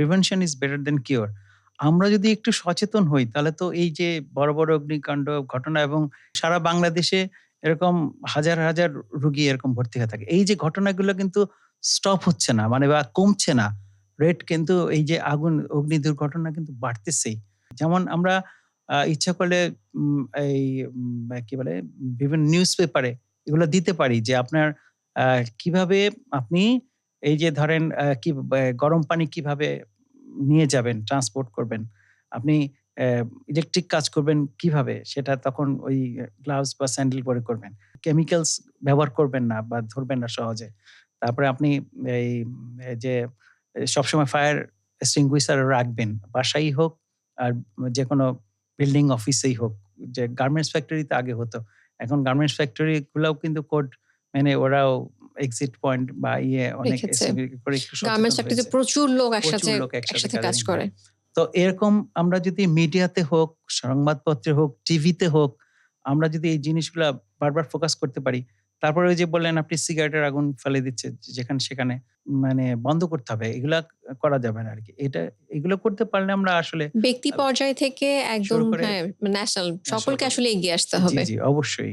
Prevention is better then cure. আমরা যদি একটু সচেতন হই তাহলে তো এই যে বড়, বড় অগ্নিকাণ্ড ঘটনা এবং সারা বাংলাদেশে এরকম হাজার, হাজার রোগী এরকম ভর্তি হয়ে থাকে। এই যে ঘটনাগুলো কিন্তু স্টপ হচ্ছে না মানে বা কমছে না। রেট কিন্তু এই যে অগ্নি দুর্ঘটনা কিন্তু বাড়তেছেই। যেমন আমরা ইচ্ছা করলে এই কি বলে বিভিন্ন নিউজ পেপারে এগুলো দিতে পারি যে আপনার আ কিভাবে আপনি এই যে ধরেন কি গরম পানি কিভাবে নিয়ে যাবেন, ট্রান্সপোর্ট করবেন। আপনি ইলেকট্রিক কাজ করবেন কিভাবে? সেটা তখন ওই গ্লাভস বা স্যান্ডেল পরে করবেন। কেমিক্যালস ব্যবহার করবেন না বা ধরবেন না সহজে। তারপরে আপনি এই যে সবসময় ফায়ার এক্সটিংগুইশার রাখবেন। বাসায়ই হোক আর যেকোনো বিল্ডিং অফিসেই হোক। যে গার্মেন্টস ফ্যাক্টরিতে আগে হতো। এখন গার্মেন্টস ফ্যাক্টরি গুলাও কিন্তু কোড মেনে ওরাও এক্সিট পয়েন্ট বা অনেক রেখেছে। এসিবি করে একটু গার্মেন্টস সচেতন ফ্যাক্টরিতে হয়েছে। প্রচুর লোক প্রচুর একসাথে লোক একসাথে একসাথে কাজ কাজে করে। তো এরকম আমরা যদি মিডিয়াতে হোক, সংবাদপত্রে হোক, টিভিতে হোক, আমরা যদি এই জিনিসগুলা বারবার ফোকাস করতে পারি। তারপরে ওই যে বললেন আপনি সিগারেটের আগুন ফেলে দিচ্ছে যেখানে সেখানে মানে বন্ধ করতে হবে। এগুলা করা যাবে না আরকি। এগুলো করতে পারলে আমরা আসলে ব্যক্তি আ পর্যায় থেকে একদম শুরু করে হ্যাঁ, ন্যাশনাল ন্যাশনাল সকলকে পর্যায়ে আসলে এগিয়ে আসতে জি, হবে। জি অবশ্যই।